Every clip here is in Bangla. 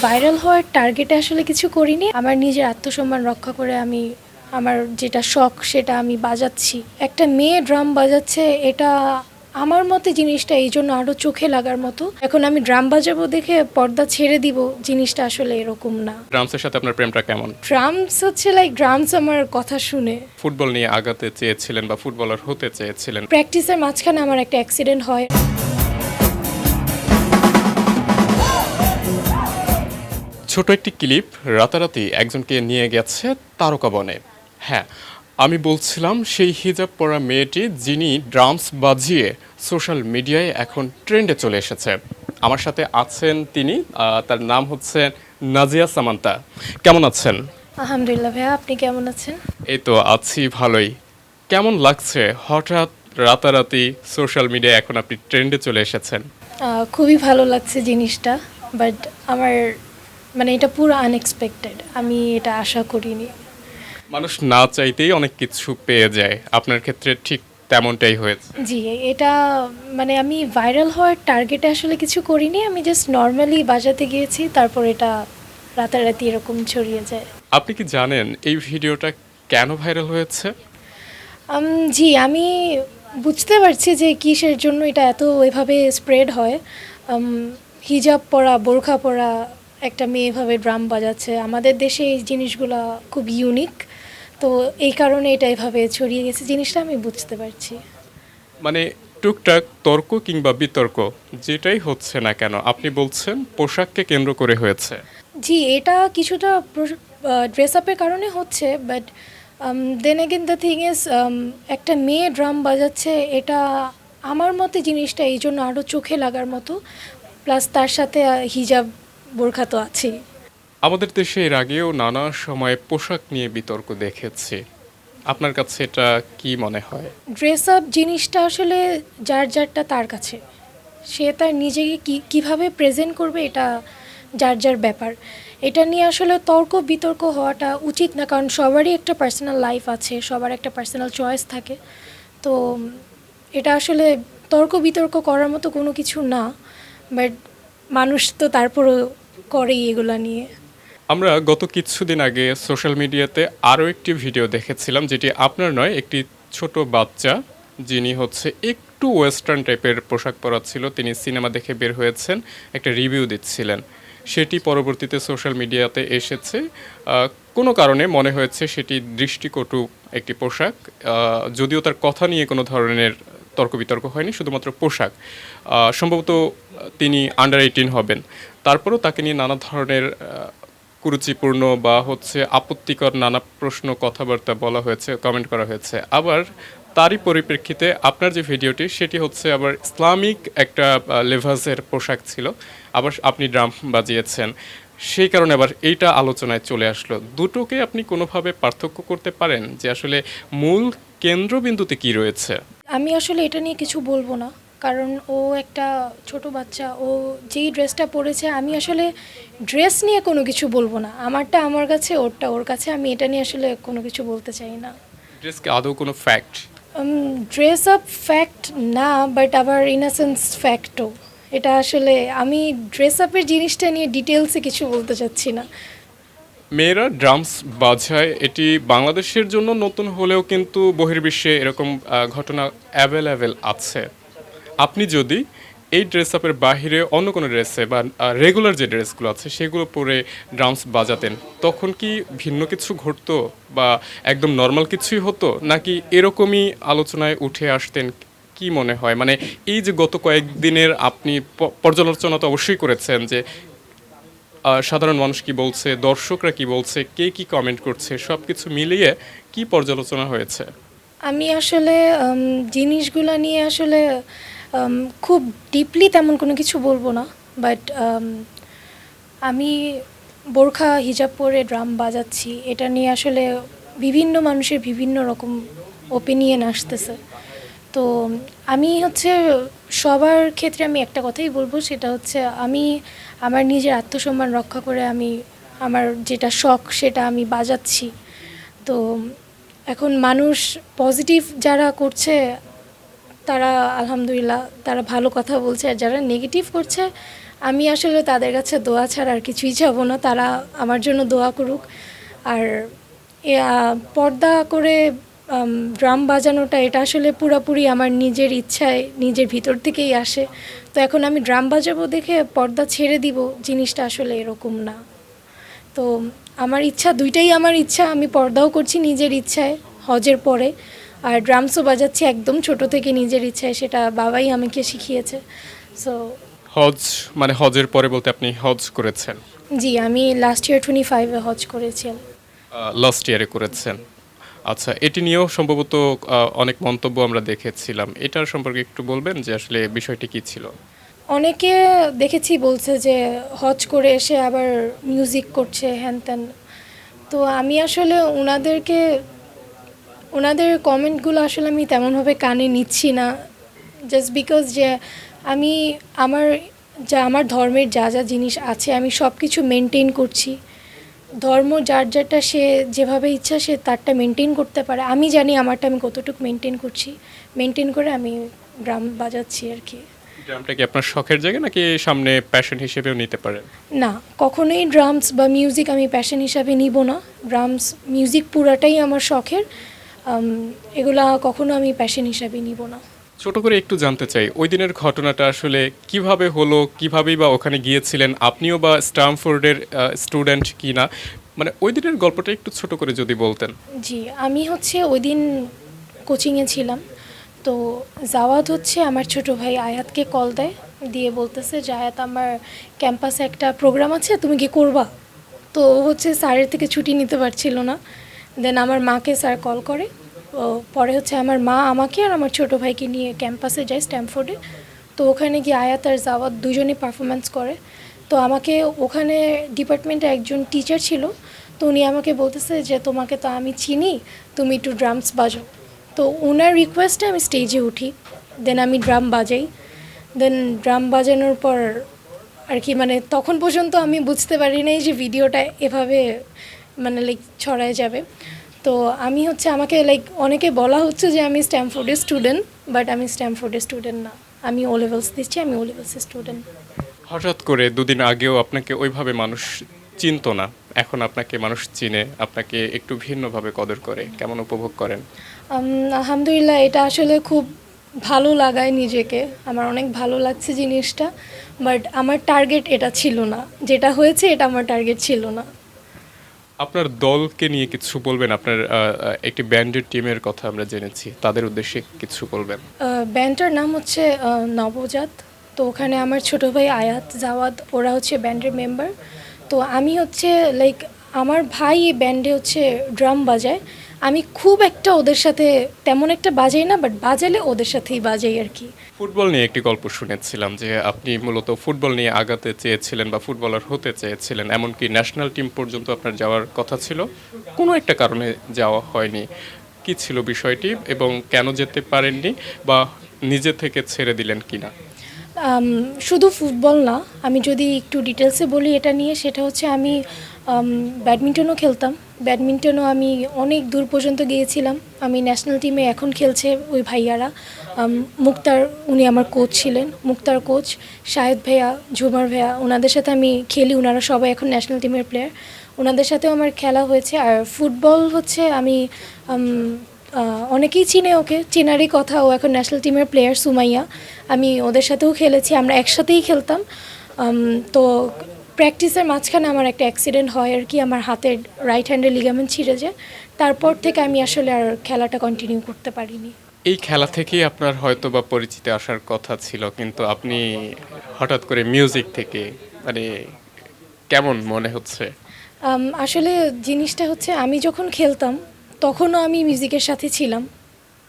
ভাইরাল হওয়ার টার্গেটে আসলে কিছু করিনি। আমার নিজের আত্মসম্মান রক্ষা করে আমি আমার যেটা শখ সেটা আমি বাজাচ্ছি। একটা মেয়ে ড্রাম বাজাচ্ছে, এটা আমার মতে জিনিসটা এই জন্য আরও চোখে লাগার মতো। এখন আমি ড্রাম বাজাবো দেখে পর্দা ছেড়ে দিব, জিনিসটা আসলে এরকম না। ড্রামসের সাথে আপনার প্রেমটা কেমন? ড্রামস হচ্ছে ড্রামস আমার কথা শুনে। ফুটবল নিয়ে আগাতে চেয়েছিলেন বা ফুটবলার হতে চেয়েছিলেন। প্র্যাকটিসের মাঝখানে আমার একটা অ্যাক্সিডেন্ট হয়। ছোট একটি ক্লিপ রাতারাতি একজনকে নিয়ে গেছে তারকা বনে। হ্যাঁ, আমি বলছিলাম সেই হিজাব পরা মেয়েটি যিনি ড্রামস বাজিয়ে সোশ্যাল মিডিয়ায় এখন ট্রেন্ডে চলে এসেছে। আমার সাথে আছেন তিনি, তার নাম হচ্ছে নাজিয়া সামান্তা। কেমন আছেন? আলহামদুলিল্লাহ ভাইয়া, আপনি কেমন আছেন? এই তো আছি ভালোই। কেমন লাগছে হঠাৎ রাতারাতি সোশ্যাল মিডিয়ায় এখন আপনি ট্রেন্ডে চলে এসেছেন? খুবই ভালো লাগছে জিনিসটা, বাট আমার এটা পুরো আনএক্সপেক্টেড। আমি এটা আশা করিনি। মানুষ না চাইতেই অনেক কিছু পেয়ে যায়, আপনার ক্ষেত্রে ঠিক তেমনটাই হয়েছে। জি, এটা আমি ভাইরাল হওয়ার টার্গেটে আসলে কিছু করিনি। আমি জাস্ট নর্মালি বাজাতে গিয়েছি, তারপর এটা রাতারাতি এরকম ছড়িয়ে যায়। আপনি কি জানেন এই ভিডিওটা কেন ভাইরাল হয়েছে? জি, আমি বুঝতে পারছি যে কিসের জন্য এটা এত এভাবে স্প্রেড হয়। হিজাব পরা, বোরখা পরা একটা মেয়ে এভাবে ড্রাম বাজাচ্ছে। আমাদের দেশে এই জিনিসগুলা খুব ইউনিক, তো এই কারণে এটা এভাবে ছড়িয়ে গেছে, জিনিসটা আমি বুঝতে পারছি। মানে টুকটাক তর্ক কিংবা বিতর্ক যেটাই হচ্ছে না কেন, আপনি বলছেন পোশাককে কেন্দ্র করে হয়েছে। জি, এটা কিছুটা ড্রেস আপের কারণে হচ্ছে, but then again the thing is, একটা মেয়ে ড্রাম বাজাচ্ছে, এটা আমার মতে জিনিসটা এই জন্য আরও চোখে লাগার মতো। প্লাস তার সাথে হিজাব, বোরখা তো আছেই। আমাদের দেশে এর আগেও নানা সময় পোশাক নিয়ে বিতর্ক দেখেছি। আপনার কাছে এটা কি মনে হয়? ড্রেস আপ জিনিসটা আসলে যার যারটা তার কাছে, সে তার নিজেকে কীভাবে প্রেজেন্ট করবে এটা যার যার ব্যাপার। এটা নিয়ে আসলে তর্ক বিতর্ক হওয়াটা উচিত না, কারণ সবারই একটা পার্সোনাল লাইফ আছে, সবার একটা পার্সোনাল চয়েস থাকে। তো এটা আসলে তর্ক বিতর্ক করার মতো কোনো কিছু না, বাট মানুষ তো তারপরও করেই এগুলা নিয়ে। আমরা গত কিছুদিন আগে সোশ্যাল মিডিয়াতে আরও একটি ভিডিও দেখেছিলাম, যেটি আপনার নয়, একটি ছোট বাচ্চা যিনি হচ্ছে একটু ওয়েস্টার্ন টাইপের পোশাক পরা ছিল, তিনি সিনেমা দেখে বের হয়েছেন, একটা রিভিউ দিচ্ছিলেন। সেটি পরবর্তীতে সোশ্যাল মিডিয়াতে এসেছে। কোনো কারণে মনে হয়েছে সেটি দৃষ্টিকটু একটি পোশাক, যদিও তার কথা নিয়ে কোনো ধরনের তর্ক বিতর্ক হয়নি, শুধুমাত্র পোশাক। সম্ভবত তিনি আন্ডার 18 হবেন। তারপরেও তাকে নিয়ে নানা ধরনের কুরুচিপূর্ণ বা হচ্ছে আপত্তিকর নানা প্রশ্ন কথাবার্তা বলা হয়েছে, কমেন্ট করা হয়েছে। আবার তারই পরিপ্রেক্ষিতে আপনার যে ভিডিওটি সেটি হচ্ছে আবার ইসলামিক একটা লেভাসের পোশাক ছিল, আবার আপনি ড্রাম বাজিয়েছেন, সেই কারণে আবার এইটা আলোচনায় চলে আসলো। দুটোকে আপনি কোনোভাবে পার্থক্য করতে পারেন যে আসলে মূল কেন্দ্রবিন্দুতে কি রয়েছে? আমি আসলে এটা নিয়ে কিছু বলবো না, কারণ ও একটা ছোট বাচ্চা, ও যেই ড্রেসটা পরেছে, আমি আসলে ড্রেস নিয়ে কোনো কিছু বলবো না। আমারটা আমার কাছে, ওরটা ওর কাছে, আমি এটা নিয়ে আসলে কোনো কিছু বলতে চাই না। ড্রেস কি আদৌ কোনো ফ্যাক্ট? ড্রেস আপ ফ্যাক্ট না, বাট আবার ইন আ সেন্স ফ্যাক্টও। এটা আসলে আমি ড্রেস আপের জিনিসটা নিয়ে ডিটেলসে কিছু বলতে চাচ্ছি না। মেয়েরা ড্রামস বাজায়, এটি বাংলাদেশের জন্য নতুন হলেও কিন্তু বহির্বিশ্বে এরকম ঘটনা অ্যাভেলেবেল আছে। আপনি যদি এই ড্রেস আপের বাহিরে অন্য কোনো ড্রেসে বা রেগুলার যে ড্রেসগুলো আছে সেগুলো পরে ড্রামস বাজাতেন, তখন কি ভিন্ন কিছু ঘটতো বা একদম নর্মাল কিছুই হতো, নাকি এরকমই আলোচনায় উঠে আসতেন? কি মনে হয়, মানে এই যে গত কয়েকদিনের আপনি পর্যালোচনা তো অবশ্যই করেছেন যে সাধারণ মানুষ কি বলছে, দর্শকরা কি বলছে, কে কি কমেন্ট করছে, সব কিছু মিলিয়ে কি পর্যালোচনা হয়েছে? আমি আসলে জিনিসগুলো নিয়ে আসলে খুব ডিপলি তেমন কোনো কিছু বলবো না, বাট আমি বোরখা হিজাব পরে ড্রাম বাজাচ্ছি, এটা নিয়ে আসলে বিভিন্ন মানুষের বিভিন্ন রকম ওপিনিয়ন আসতেছে। তো আমি হচ্ছে সবার ক্ষেত্রে আমি একটা কথাই বলবো, সেটা হচ্ছে আমি আমার নিজের আত্মসম্মান রক্ষা করে আমি আমার যেটা শখ সেটা আমি বাজাচ্ছি। তো এখন মানুষ পজিটিভ যারা করছে তারা আলহামদুলিল্লাহ তারা ভালো কথা বলছে, আর যারা নেগেটিভ করছে আমি আসলে তাদের কাছে দোয়া ছাড়া আর কিছুই চাবো না। তারা আমার জন্য দোয়া করুক। আর পর্দা করে ড্রাম বাজানোটা এটা আসলে পুরোপুরি আমার নিজের ইচ্ছায় নিজের ভিতর থেকেই আসে। তো এখন আমি ড্রাম বাজাবো দেখে পর্দা ছেড়ে দিব, জিনিসটা আসলে এরকম না। তো আমার ইচ্ছা, দুইটাই আমার ইচ্ছা। আমি পর্দাও করছি নিজের ইচ্ছায় হজের পরে, আর ড্রামসও বাজাচ্ছি একদম ছোট থেকে নিজের ইচ্ছায়, সেটা বাবাই আমাকে শিখিয়েছে। সো হজ মানে হজের পরে বলতে আপনি হজ করেছেন? জি, আমি লাস্ট ইয়ার 25-এ হজ করেছি। লাস্ট ইয়ারে করেছেন। আচ্ছা, এটি নিয়েও সম্ভবত অনেক মন্তব্য আমরা দেখেছিলাম। এটার সম্পর্কে একটু বলবেন যে আসলে বিষয়টি কী ছিল? অনেকে দেখেছি বলছে যে হজ করে এসে আবার মিউজিক করছে হ্যান ত্যান। তো আমি আসলে ওনাদের কমেন্টগুলো আসলে আমি তেমনভাবে কানে নিচ্ছি না, জাস্ট বিকজ যে আমি আমার ধর্মের যা যা জিনিস আছে আমি সব কিছু মেনটেন করছি। ধর্ম যার যারটা সে যেভাবে ইচ্ছা সে তারটা মেনটেন করতে পারে। আমি জানি আমারটা আমি কতটুকু মেনটেন করছি, মেনটেন করে আমি ড্রাম বাজাচ্ছি আর কি। ড্রামটা কি আপনার শখের জায়গা নাকি সামনে প্যাশন হিসেবেও নিতে পারেন? না, কখনোই ড্রামস বা মিউজিক আমি প্যাশন হিসাবে নিব না। ড্রামস মিউজিক পুরাটাই আমার শখের, এগুলা কখনো আমি প্যাশন হিসাবে নিব না। ছোট করে একটু জানতে চাই, ওই দিনের ঘটনাটা আসলে কিভাবে হলো, কিভাবেই বা ওখানে গিয়েছিলেন, আপনিও বা স্ট্যামফোর্ডের স্টুডেন্ট কি না, মানে ওই দিনের গল্পটা একটু ছোট করে যদি বলতেন। জি, আমি হচ্ছে ওই দিন কোচিংয়ে ছিলাম। তো জাওয়াদ হচ্ছে আমার ছোট ভাই আয়াতকে কল দেয়, দিয়ে বলতেছে যে আয়াত আমার ক্যাম্পাসে একটা প্রোগ্রাম আছে, তুমি কি করবা? তো ও হচ্ছে স্যারের থেকে ছুটি নিতে পারছিল না। দেন আমার মাকে স্যার কল করে। পরে হচ্ছে আমার মা আমাকে আর আমার ছোট ভাইকে নিয়ে ক্যাম্পাসে যায় স্ট্যামফোর্ডে। তো ওখানে গিয়ে আয়াত আর জাওয়াদ দুজনেই পারফরমেন্স করে। তো আমাকে ওখানে ডিপার্টমেন্টে একজন টিচার ছিল, তো উনি আমাকে বলতেছে যে তোমাকে তো আমি চিনি, তুমি একটু ড্রামস বাজাও। তো ওনার রিকোয়েস্টে আমি স্টেজে উঠি, দেন আমি ড্রাম বাজাই। দেন ড্রাম বাজানোর পর আর কি মানে তখন পর্যন্ত আমি বুঝতে পারি নাই যে ভিডিওটা এভাবে মানে লাইক ছড়ায় যাবে। তো আমি হচ্ছে আমাকে লাইক অনেকে বলা হচ্ছে যে আমি স্ট্যামফোর্ডের স্টুডেন্ট, বাট আমি স্ট্যামফোর্ডের স্টুডেন্ট না। আমি ও লেভেলস দিচ্ছি, আমি ও লেভেলসের স্টুডেন্ট। হঠাৎ করে দুদিন আগেও আপনাকে ওইভাবে মানুষ চিনতো না, এখন আপনাকে মানুষ চিনে, আপনাকে একটু ভিন্নভাবে কদর করে, কেমন উপভোগ করেন? আলহামদুলিল্লাহ, এটা আসলে খুব ভালো লাগায় নিজেকে, আমার অনেক ভালো লাগছে জিনিসটা। বাট আমার টার্গেট এটা ছিল না, যেটা হয়েছে এটা আমার টার্গেট ছিল না। আপনার দলকে নিয়ে কিছু বলবেন? আপনার একটি ব্যান্ডের টিমের কথা আমরা জেনেছি, তাদের উদ্দেশ্যে কিছু বলবেন? ব্যান্ডটার নাম হচ্ছে নবজাত। তো ওখানে আমার ছোট ভাই আয়াত, জাওয়াদ ওরা হচ্ছে ব্যান্ডের মেম্বার। তো আমি হচ্ছে লাইক আমার ভাই এই ব্যান্ডে হচ্ছে ড্রাম বাজায়, আমি খুব একটা ওদের সাথে তেমন একটা বাজাই না, বাট বাজালে ওদের সাথেই বাজাই আর কি। ফুটবল নিয়ে একটি গল্প শুনেছিলাম যে আপনি মূলত ফুটবল নিয়ে আগাতে চেয়েছিলেন বা ফুটবলার হতে চেয়েছিলেন, এমনকি ন্যাশনাল টিম পর্যন্ত আপনার যাওয়ার কথা ছিল, কোনো একটা কারণে যাওয়া হয়নি। কি ছিল বিষয়টি এবং কেন যেতে পারেননি, বা নিজে থেকে ছেড়ে দিলেন কিনা? শুধু ফুটবল না, আমি যদি একটু ডিটেলসে বলি এটা নিয়ে, সেটা হচ্ছে আমি ব্যাডমিন্টনও খেলতাম। ব্যাডমিন্টনও আমি অনেক দূর পর্যন্ত গিয়েছিলাম। আমি ন্যাশনাল টিমে এখন খেলছে ওই ভাইয়ারা। মুক্তার, উনি আমার কোচ ছিলেন, মুক্তার কোচ, শাহেদ ভাইয়া, ঝুমার ভাইয়া, ওনাদের সাথে আমি খেলি। ওনারা সবাই এখন ন্যাশনাল টিমের প্লেয়ার, ওনাদের সাথেও আমার খেলা হয়েছে। আর ফুটবল হচ্ছে আমি অনেকেই চিনে ওকে, চেনারই কথা, ও এখন ন্যাশনাল টিমের প্লেয়ার সুমাইয়া। আমি ওদের সাথেও খেলেছি, আমরা একসাথেই খেলতাম। তো প্র্যাকটিসের মাঝখানে আমার একটা অ্যাক্সিডেন্ট হয় আর কি, আমার হাতের রাইট হ্যান্ডের লিগামেন্ট ছিঁড়ে যায়। তারপর থেকে আমি আসলে আর খেলাটা কন্টিনিউ করতে পারিনি। এই খেলা থেকেই আপনার হয়তো বা পরিচিতি আসার কথা ছিল, কিন্তু আপনি হঠাৎ করে মিউজিক থেকে, মানে কেমন মনে হচ্ছে? আসলে জিনিসটা হচ্ছে আমি যখন খেলতাম তখনও আমি মিউজিকের সাথে ছিলাম।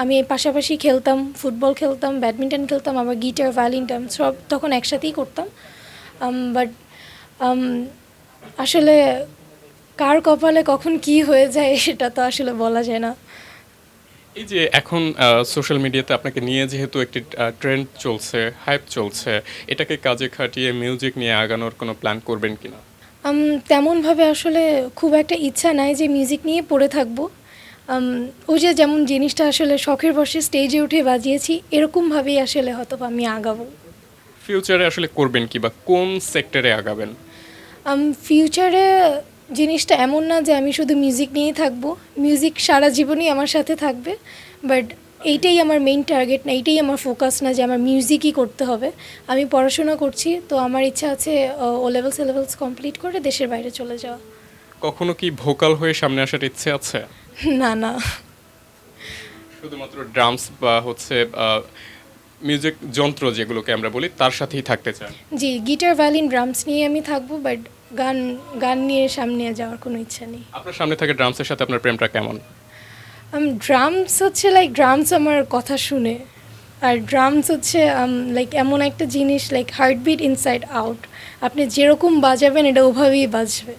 আমি পাশাপাশি খেলতাম, ফুটবল খেলতাম, ব্যাডমিন্টন খেলতাম, আবার গিটার, ভায়োলিন, ড্রাম সব তখন একসাথেই করতাম। বাট আসলে কার কপালে কখন কি হয়ে যায় সেটা তো আসলে বলা যায় না। এই যে এখন সোশ্যাল মিডিয়াতে আপনাকে নিয়ে যেহেতু একটি ট্রেন্ড চলছে, হাইপ চলছে, এটাকে কাজে খাটিয়ে মিউজিক নিয়ে আগানোর কোনো প্ল্যান করবেন কিনা? তেমনভাবে আসলে খুব একটা ইচ্ছা নাই যে মিউজিক নিয়ে পড়ে থাকবো। ওই যে যেমন জিনিসটা আসলে শখের বশে স্টেজে উঠে বাজিয়েছি, এরকমভাবেই আসলে হয়তো বা আমি আগাবো। ফিউচারে আসলে করবেন কি বা কোন সেক্টরে আগাবেন? ফিউচারে জিনিসটা এমন না যে আমি শুধু মিউজিক নিয়েই থাকবো, মিউজিক সারা জীবনই আমার সাথে থাকবে, বাট এইটাই আমার মেইন টার্গেট না, এইটাই আমার ফোকাস না যে আমার মিউজিকই করতে হবে। আমি পড়াশোনা করছি, তো আমার ইচ্ছা আছে ও লেভেলস কমপ্লিট করে দেশের বাইরে চলে যাওয়া। কখনো কি ভোকাল হয়ে সামনে আসার ইচ্ছে আছে? না না। শুধুমাত্র ড্রামস বা হচ্ছে মিউজিক যন্ত্র যেগুলোকে আমরা বলি তার সাথেই থাকতে চান? জি, গিটার, ভায়োলিন, ড্রামস নিয়ে আমি থাকবো, বাট গান গান নিয়ে সামনে যাওয়ার কোনো ইচ্ছা নেই। আপনার সামনে থাকে ড্রামসের সাথে আপনার প্রেমটা কেমন? ড্রামস হচ্ছে লাইক ড্রামস আমার কথা শুনে, আর ড্রামস হচ্ছে লাইক এমন একটা জিনিস লাইক হার্টবিট ইনসাইড আউট, আপনি যেরকম বাজাবেন এটা ওভাবেই বাজবে।